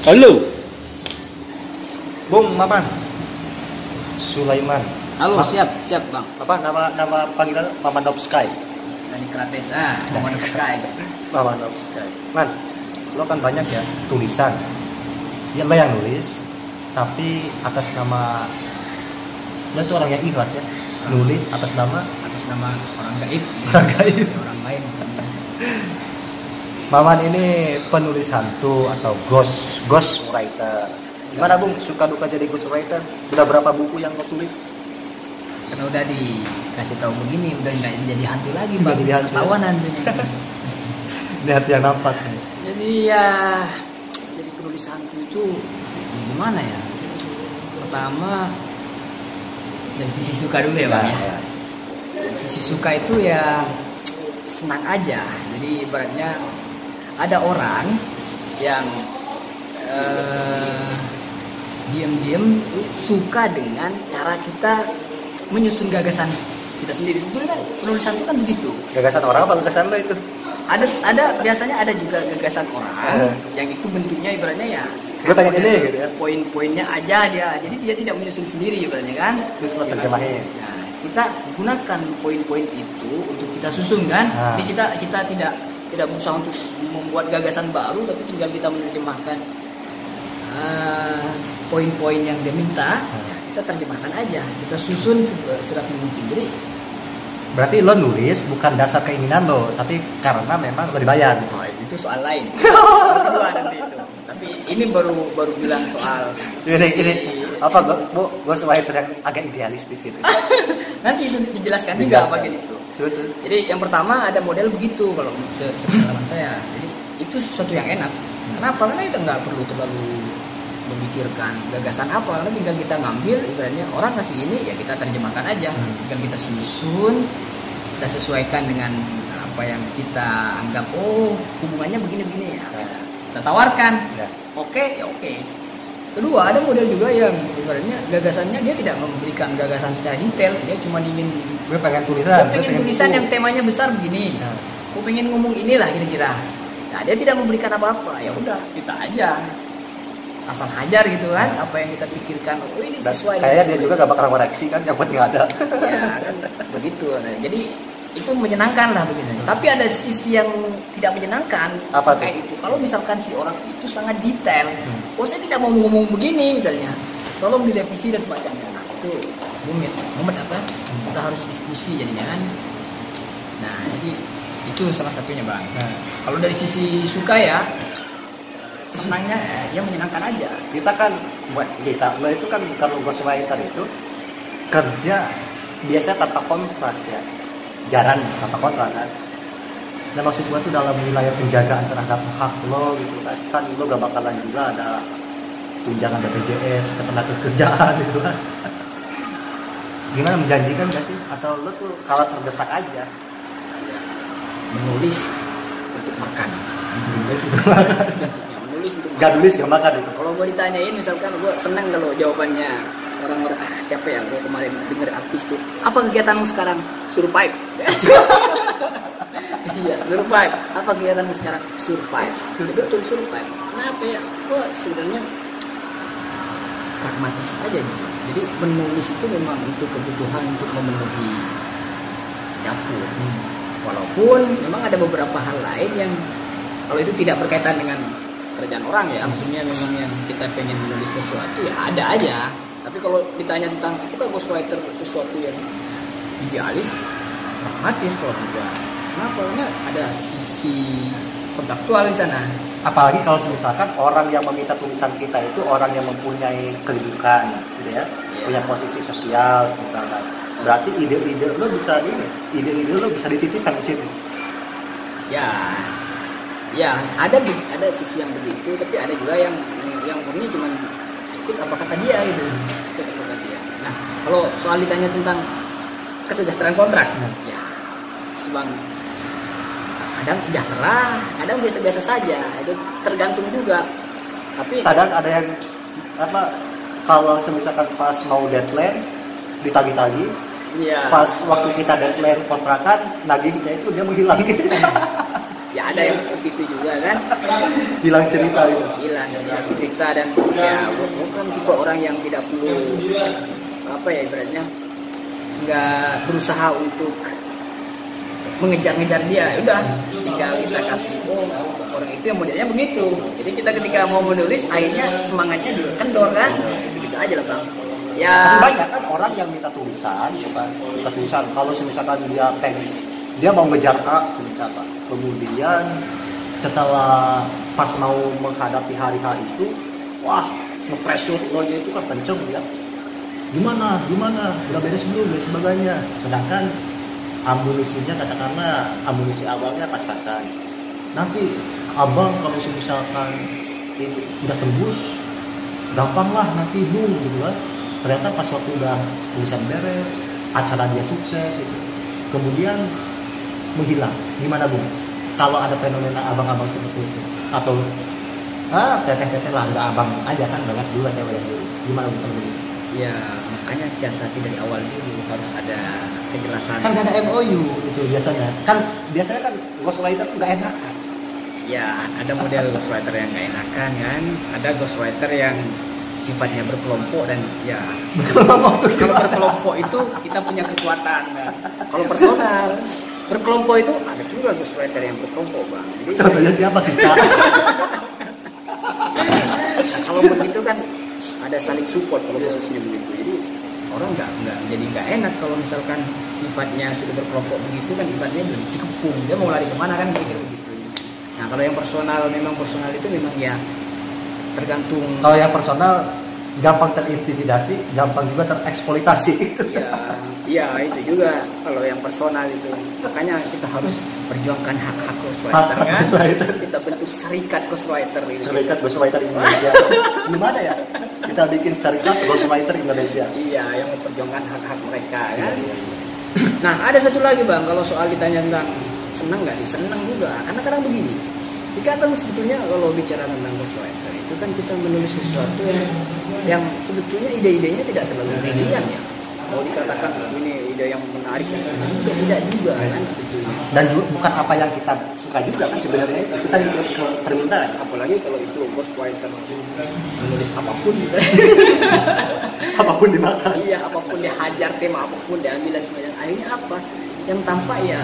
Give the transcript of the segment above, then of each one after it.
Halo. Bung Maman Sulaiman. Halo, siap Bang. Apa nama panggilan Maman of Sky? Dari Krates, Maman of Sky. Maman of Sky. Man, lo kan banyak ya tulisan. Ya lo yang nulis, tapi atas nama lo itu orang yang ikhlas ya. Nulis atas nama orang gaib. Orang gaib. Orang lain misalnya. Maman ini penulis hantu atau ghost writer. Gimana Bung, suka duka jadi ghost writer? Udah berapa buku yang lo tulis? Karena udah dikasih tahu begini, udah nggak jadi hantu lagi, Bang. Jadi hantu. Ketahuan hantunya. Ini hantu yang nampak nih. Jadi ya, jadi penulis hantu itu gimana ya? Pertama dari sisi suka dulu ya, Bang ya. Dari sisi suka itu ya senang aja. Jadi ibaratnya ada orang yang diam-diam suka dengan cara kita menyusun gagasan kita sendiri. Sebetulnya kan penulisan itu kan begitu. Gagasan orang apa gagasan lo itu? Ada biasanya ada juga gagasan orang yang itu bentuknya ibaratnya ya gue pengen ini gitu ya. Poin-poinnya aja dia. Jadi dia tidak menyusun sendiri ibaratnya kan. Terus lo terjemahin. Nah, kita gunakan poin-poin itu untuk kita susun kan. Jadi kita tidak berusaha untuk membuat gagasan baru, tapi tinggal kita menerjemahkan poin-poin yang dia minta, kita terjemahkan aja, kita susun serapi mungkin. Jadi berarti lo nulis bukan dasar keinginan lo, tapi karena memang lo dibayar. Oh, itu soal lain. Soal kedua nanti itu. Tapi ini baru bilang soal ini apa gue writer yang agak idealistis gitu. Nanti itu dijelaskan juga apa gitu. Terus. Jadi yang pertama ada model begitu kalau sepengalaman saya. Jadi itu sesuatu yang enak. Kenapa? Karena kita nggak perlu terlalu memikirkan gagasan apa, karena tinggal kita ngambil, ibaratnya orang kasih ini ya kita terjemahkan aja, tinggal kita susun, kita sesuaikan dengan apa yang kita anggap hubungannya begini-begini ya, kita tawarkan, oke ya oke. Kedua ada model juga yang ibaratnya gagasannya dia tidak memberikan gagasan secara detail, dia cuma ingin gue pengen tulisan yang temanya besar begini, gue pengen ngomong inilah kira-kira. Nah dia tidak memberikan apa-apa, ya udah kita aja asal hajar gitu kan, apa yang kita pikirkan, ini sesuai. Kayaknya dia juga gak bakal koreksi kan, yang penting ada. Ya kan begitu. Nah, jadi itu menyenangkan lah begitu. Tapi ada sisi yang tidak menyenangkan. Apa tuh? Kayak itu. Kalau misalkan si orang itu sangat detail, saya tidak mau ngomong begini misalnya, tolong direvisi dan semacamnya. Nah itu moment apa? Kita harus diskusi jadinya kan. Nah jadi itu salah satunya Bang. Kalau dari sisi suka ya senangnya ya menyenangkan aja. Kita lo itu kan kalau ghostwriter itu kerja biasa tanpa kontrak ya, jarang tanpa kontrak kan. Dan maksud gua tuh dalam wilayah penjagaan terhadap hak lo gitu kan lo gak bakalan juga ada tunjangan BPJS ketenagakerjaan gitu kan. Gimana, menjanjikan gak sih? Atau lo tuh kalau terdesak aja? Menulis untuk makan. Menulis untuk makan. Menulis untuk makan. Gak nulis gak makan itu. Kalau gue ditanyain misalkan gue seneng kalau jawabannya orang-orang siapa ya, gue kemarin denger artis tuh, apa kegiatanmu sekarang? Survive. Iya, survive. Apa kegiatanmu sekarang? Survive. Betul, survive. Kenapa ya? Gue sebenarnya pragmatis aja gitu. Jadi menulis itu memang untuk kebutuhan untuk memenuhi dapur. Walaupun memang ada beberapa hal lain yang kalau itu tidak berkaitan dengan kerjaan orang ya, maksudnya memang yang kita pengen menulis sesuatu ya ada aja. Tapi kalau ditanya tentang apakah ghostwriter sesuatu yang idealis, pragmatis kalau juga. Kenapa? Karena ada sisi kontraktual di sana. Apalagi kalau misalkan orang yang meminta tulisan kita itu orang yang mempunyai kedudukan, gitu ya, punya posisi sosial misalkan. Berarti ide-ide lo bisa dititipkan di situ. Ya, ada sisi yang begitu, tapi ada juga yang murni cuma ikut apa kata dia gitu. Ikut apa kata dia. Nah, kalau soal ditanya tentang kesejahteraan kontrak, ya sebang kadang sejahtera, kadang biasa-biasa saja. Itu tergantung juga. Tapi kadang ada yang kalau misalkan pas mau deadline ditagi-tagi, pas waktu kita deadline kontrakan nagihnya itu dia menghilang gitu. Ya ada yang seperti itu juga kan. Hilang cerita gitu. Hilang cerita dan ya bukan tipe orang yang tidak perlu apa ya ibaratnya nggak berusaha untuk mengejar-ngejar dia. Udah tinggal kita kasih orang itu yang modelnya begitu. Jadi kita ketika mau menulis akhirnya semangatnya juga kendor kan. Itu aja lah bang. Ya. Tapi banyak kan orang yang minta tulisan, bukan minta tulisan. Kalau misalkan dia mau ngejar A, misalkan. Kemudian setelah pas mau menghadapi hari-hari itu, wah nge-pressure lo-nya itu kan kenceng ya. Gimana, udah beres belum dan sebagainya. Sedangkan amunisinya katakanlah amunisi abangnya pas-pasan. Nanti abang kalau misalkan ini udah tembus, gampang lah nanti bung gitu kan. Ternyata pas waktu udah tulisan beres, acara dia sukses gitu. Kemudian menghilang. Gimana bung? Kalau ada fenomena abang-abang seperti itu atau teteh-teteh lah nggak abang aja kan banyak juga cewek yang dulu. Gimana bung kalau begitu? Ya makanya siasati dari awal dulu harus ada kejelasan. Kan gak ada MOU itu biasanya. Kan ghostwriter nggak enak kan? Ya ada model ghostwriter yang nggak enakan kan. Ada ghostwriter yang sifatnya berkelompok dan ya kalau berkelompok itu kita punya kekuatan kan. Kalau personal berkelompok itu ada juga ghostwriter yang berkelompok bang. Jadi contohnya siapa kita? Kalau begitu kan ada saling support kalau khususnya begitu. Jadi orang nggak enak kalau misalkan sifatnya sudah berkelompok begitu kan ibaratnya udah dikepung, dia mau lari kemana kan begitu. Nah kalau yang personal itu memang ya tergantung. Kalau yang personal gampang terintimidasi, gampang juga tereksploitasi. Iya itu juga kalau yang personal itu. Makanya kita harus perjuangkan hak-hak ghostwriter kan. Kita bentuk serikat ghostwriter gitu. Serikat ghostwriter Indonesia. Gimana ya? Kita bikin serikat ghostwriter Indonesia. Iya, yang memperjuangkan hak-hak mereka kan. Iya. Nah, ada satu lagi Bang, kalau soal ditanya tentang senang nggak sih? Senang juga. Karena kadang begini. Dikatakan sebetulnya kalau bicara tentang ghostwriter itu kan kita menulis sesuatu yang sebetulnya ide-idenya tidak terlalu brilian ya. Mau dikatakan ini ide yang menarik dan sebagainya tidak juga kan sebetulnya. Dan bukan apa yang kita suka juga kan sebenarnya itu kita ke permintaan. Apalagi kalau itu ghostwriter menulis apapun misalnya. Apapun dimakan. Iya, apapun dihajar, tema apapun diambil dan sebagainya. Akhirnya apa? Yang tampak ya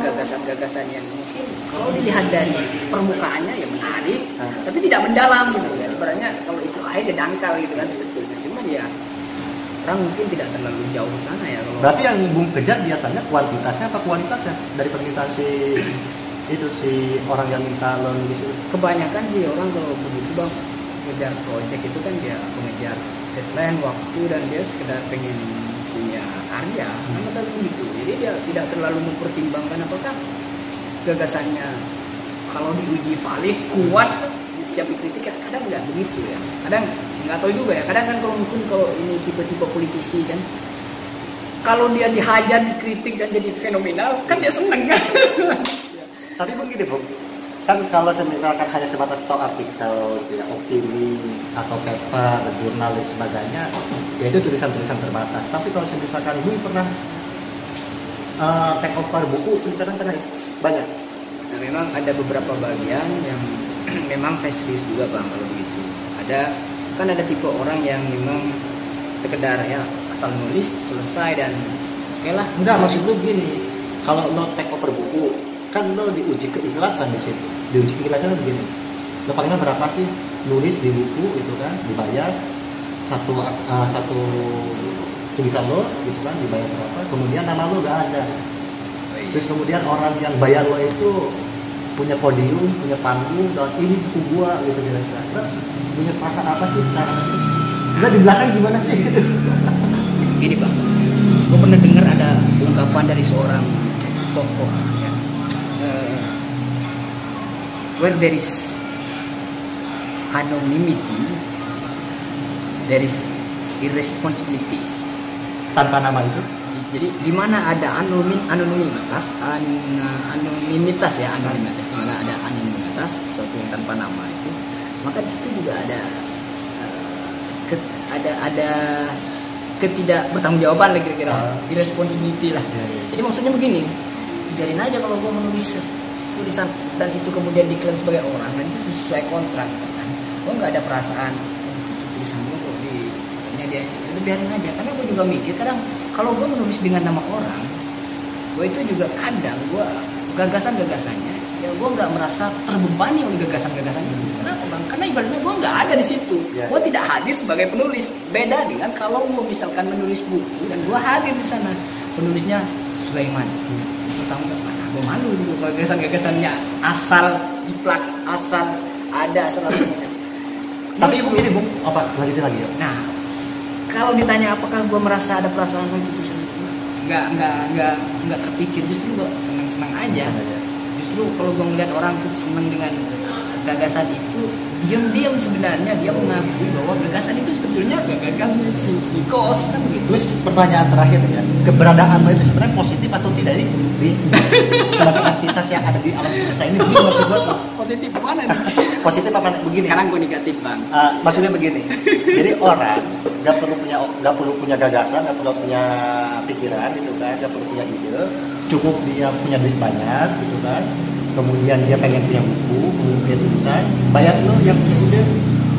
gagasan-gagasan yang mungkin kalau dilihat dari permukaannya ya menarik, tapi tidak mendalam gitu ya. Ibaratnya kalau itu akhirnya dangkal gitu kan sebetulnya. Cuman ya orang mungkin tidak terlalu jauh ke sana ya. Kalau berarti yang Bung kejar biasanya kuantitasnya apa kualitasnya dari permintaan si orang yang minta lo nulis itu? Kebanyakan sih orang kalau begitu bang ngejar project itu kan dia mengejar deadline, waktu dan dia sekedar pengen punya karya kan begitu. Jadi dia tidak terlalu mempertimbangkan apakah gagasannya kalau diuji valid, kuat, siap dikritik. Kadang nggak begitu ya. Kadang nggak tahu juga ya. Kadang kan kalau ini tipe-tipe politisi kan, kalau dia dihajar, dikritik dan jadi fenomenal, kan dia seneng kan. Tapi begini Bung, kan kalau misalkan hanya sebatas toh artikel, ya, opini atau paper, jurnal dan sebagainya, ya itu tulisan-tulisan terbatas. Tapi kalau misalkan Bung pernah take over buku, misalkan pernah banyak. Nah, memang ada beberapa bagian yang memang saya serius juga bang kalau begitu. Ada tipe orang yang memang sekedar ya asal nulis selesai dan oke lah. Enggak, maksud lu begini, kalau lo take over buku kan lo diuji keikhlasan di situ. Diuji keikhlasan begini, lo palingnya berapa sih nulis di buku itu kan, dibayar satu tulisan lo gitu kan, dibayar berapa, kemudian nama lo gak ada. Terus kemudian orang yang bayar lo itu punya podium, punya panggung, dan ini buku gua gitu kira-kira. Punya perasaan apa sih sekarang itu? Enggak, di belakang gimana sih gitu? Gini bang, gue pernah dengar ada ungkapan dari seorang tokoh ya. Where there is anonymity, there is irresponsibility. Tanpa nama itu? Jadi di mana ada anonimitas, di mana ada anonimitas, sesuatu yang tanpa nama itu, maka di situ juga ada ketidak bertanggungjawaban lah kira-kira, irresponsibility lah. Jadi maksudnya begini, biarin aja kalau gue menulis tulisan dan itu kemudian diklaim sebagai orang, dan itu sesuai kontrak kan. Gue nggak ada perasaan tulisan gue kok dia udah biarin aja, karena gue juga mikir kadang kalau gue menulis dengan nama orang, gue itu juga kadang gue gagasannya ya gue nggak merasa terbebani oleh gagasan itu. Kenapa bang? Karena ibaratnya gue nggak ada di situ, gue tidak hadir sebagai penulis. Beda dengan kalau gue misalkan menulis buku dan gue hadir di sana, penulisnya Sulaiman, pertama mana? Gue malu dulu gagasannya asal jiplak, asal ada asal apa. Tapi ibu gini bung, apa lanjutin lagi ya? Nah, kalau ditanya apakah gue merasa ada perasaan begitu, nggak terpikir. Justru gue senang aja. Justru kalau gue ngeliat orang tuh senang dengan gagasan itu, diam sebenarnya dia mengakui bahwa gagasan itu sebetulnya gagasan si kos kan begitu. Terus pertanyaan terakhir ya, keberadaan lo itu sebenarnya positif atau tidak di sebagai aktivitas yang ada di alam semesta ini? Begini maksud gue tuh. Positif mana nih? Positif apa begini? Sekarang gue negatif bang. Maksudnya begini, jadi orang nggak perlu punya gagasan, nggak perlu punya pikiran gitu kan, nggak perlu punya ide, cukup dia punya duit banyak gitu kan, kemudian dia pengen punya buku, punya tulisan, bayar lo yang punya ide.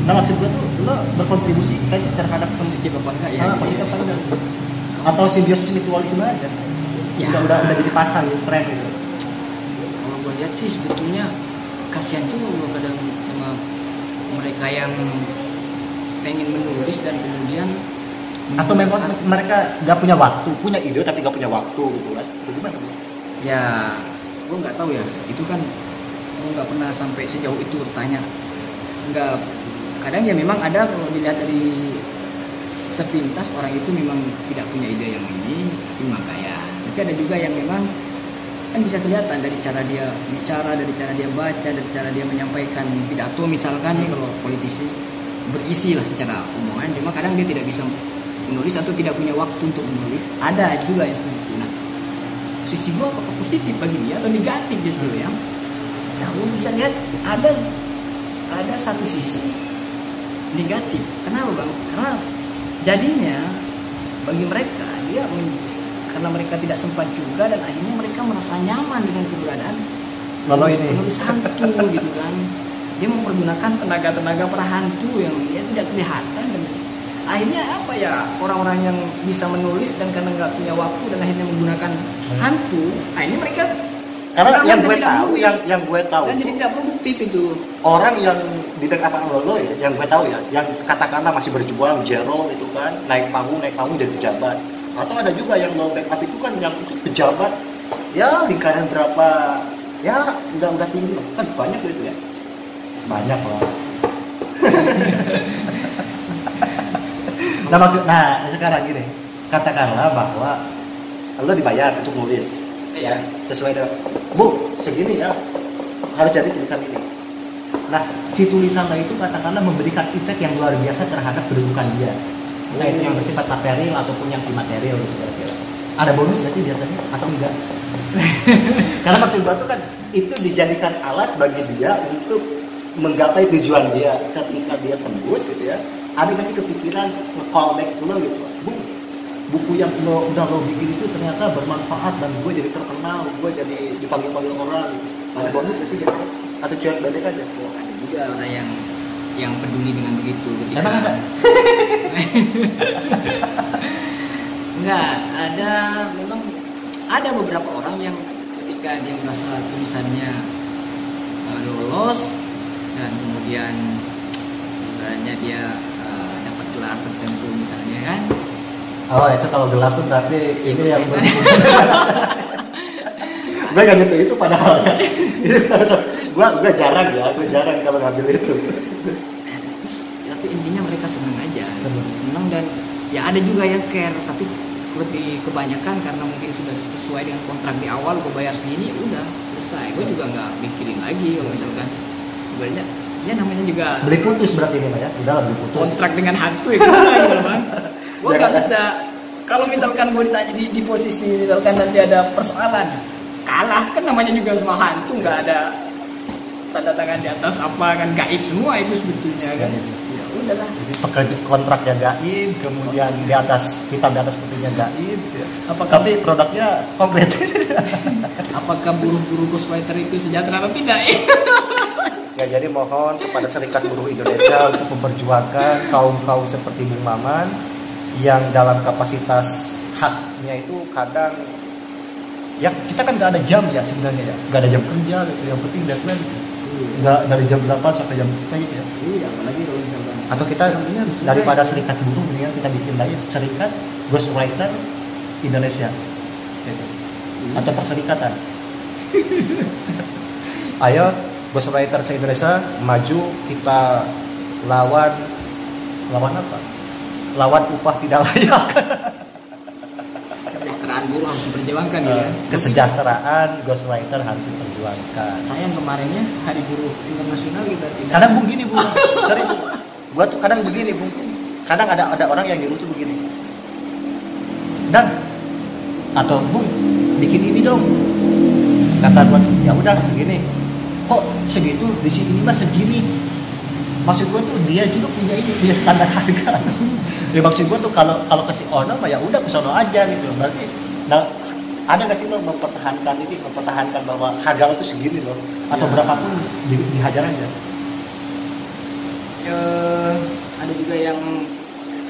Nah maksud gue tuh lo berkontribusi kayak terhadap positif apa enggak ya? Positif apa enggak? Atau simbiosis mutualisme aja? Ya. Udah jadi pasar gitu, tren gitu. Kalau gue lihat sih sebetulnya kasihan juga gue kadang sama mereka yang pengen menulis dan kemudian atau memang mereka nggak punya waktu, punya ide tapi nggak punya waktu gitu kan? Bagaimana? Ya, gue nggak tahu ya. Itu kan gue nggak pernah sampai sejauh itu tanya. Nggak. Kadang ya memang ada kalau dilihat dari sepintas orang itu memang tidak punya ide yang ini, tapi memang kaya. Tapi ada juga yang memang kan bisa kelihatan dari cara dia bicara, dari cara dia baca, dari cara dia menyampaikan pidato misalkan nih kalau politisi berisi lah secara omongan, cuma kadang dia tidak bisa menulis atau tidak punya waktu untuk menulis. Ada juga yang seperti itu. Nah, sisi gue apakah positif bagi dia atau negatif justru ya? Nah, gue bisa lihat ada satu sisi negatif. Kenapa bang? Karena jadinya bagi mereka dia karena mereka tidak sempat juga dan akhirnya mereka merasa nyaman dengan keberadaan penulis hantu gitu kan. Dia mempergunakan tenaga para hantu yang dia tidak kelihatan dan akhirnya apa ya, orang-orang yang bisa menulis dan karena nggak punya waktu dan akhirnya menggunakan hantu, akhirnya mereka karena yang gue tahu dan jadi tidak produktif itu orang yang di backup lo ya, yang gue tahu ya, yang katakanlah masih berjuang jero itu kan, naik panggung jadi pejabat. Atau ada juga yang lo backup itu kan yang itu pejabat ya lingkaran berapa ya udah tinggi kan, banyak itu ya, banyak lah. Nah sekarang gini, katakanlah bahwa lo dibayar untuk nulis ya sesuai dengan segini ya harus jadi tulisan ini. Nah si tulisan lo itu katakanlah memberikan efek yang luar biasa terhadap kedudukan dia. Nah itu yang bersifat material ataupun yang imaterial gitu kira-kira. Ada bonus nggak sih biasanya atau enggak? Karena maksud gue tuh kan itu dijadikan alat bagi dia untuk menggapai tujuan dia. Ketika dia tembus gitu ya, ada nggak sih kepikiran callback lo gitu, buku yang udah lo bikin itu ternyata bermanfaat dan gue jadi terkenal, gue jadi dipanggil orang. Ada bonus nggak sih biasanya? Atau cuek balik aja? Ada juga orang yang peduli dengan begitu ketika emang enggak? Enggak, memang ada beberapa orang yang ketika dia merasa tulisannya lolos dan kemudian sebenarnya dia dapat gelar tertentu misalnya kan. Oh itu kalau gelar tuh berarti ini yang gue gak gitu itu padahal ya. gue jarang kalau ngambil itu. Tapi intinya mereka senang aja, senang dan ya ada juga yang care, tapi lebih kebanyakan karena mungkin sudah sesuai dengan kontrak di awal, gue bayar segini udah selesai, gue juga nggak mikirin lagi kalau misalkan sebenarnya ya namanya juga beli putus berarti ini Mbak ya, udah lah beli putus kontrak dengan hantu ya gitu bang. Gue nggak bisa kalau misalkan gue ditanya di posisi misalkan nanti ada persoalan kalah kan namanya juga sama hantu, nggak ada tanda tangan di atas apa kan, gaib semua itu sebetulnya kan. Ya udahlah. Jadi pekerja kontraknya gaib, kemudian di atas hitam di atas putihnya gaib. Ya. Tapi produknya konkret. Apakah buruh-buruh ghostwriter itu sejahtera atau tidak? Ya, jadi mohon kepada Serikat Buruh Indonesia untuk memperjuangkan kaum-kaum seperti Bung Maman yang dalam kapasitas haknya itu kadang ya kita kan nggak ada jam ya sebenarnya ya, nggak ada jam kerja gitu. Yang penting deadline nggak dari jam 8 sampai jam kayak gitu ya. Iya, apalagi kalau misalkan Atau kita daripada serikat buruh mendingan kita bikin lain serikat ghostwriter Indonesia gitu. Atau perserikatan. Ayo ghostwriter se-Indonesia maju, kita lawan apa? Lawan upah tidak layak. kesejahteraan buruh harus diperjuangkan ya. Kesejahteraan ghostwriter harus diperjuangkan. Sayang kemarinnya Hari Buruh Internasional kita tidak. Kadang begini Bu, sorry Bu, gua tuh kadang begini Bu, kadang ada orang yang nyuruh tuh begini, dan atau Bung bikin ini dong, kata gua ya udah segini, kok segitu di sini mah segini, maksud gua tuh dia juga punya standar harga. Ya maksud gua tuh kalau kasih ono mah ya udah kesono aja gitu, berarti nah, ada nggak sih lo mempertahankan bahwa harga lo tuh segini loh, atau ya, berapapun dihajar aja. Ada juga yang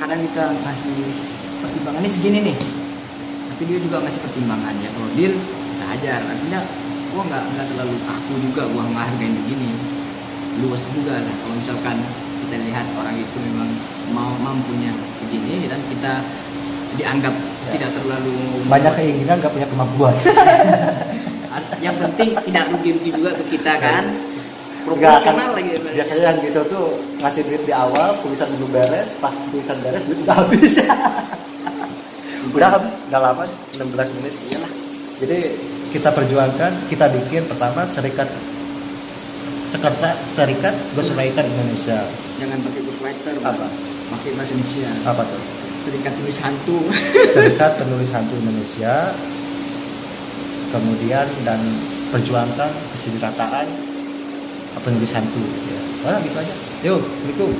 kadang kita ngasih pertimbangannya segini nih, tapi dia juga ngasih pertimbangan ya, kalau deal kita hajar, artinya gua nggak terlalu kaku juga gua ngehargain begini, luas juga lah. Kalau misalkan kita lihat orang itu memang mau mampunya segini dan kita dianggap tidak terlalu banyak keinginan nggak punya kemampuan. Yang penting tidak rugi juga ke kita kan. Proporsional lagi. Biasanya yang gitu tuh ngasih duit di awal, tulisan dulu beres, pas tulisan beres duit udah habis. udah lama 16 menit. Iyalah. Jadi kita perjuangkan, kita bikin pertama serikat ghostwriter Indonesia. Jangan pakai ghostwriter, apa? Pakai bahasa Indonesia. Apa tuh? Serikat Tulis Hantu. Serikat Penulis Hantu Indonesia. Kemudian dan perjuangkan kesejahteraan penulis hantu. Ya. Gitu aja. Yuk, Assalamualaikum.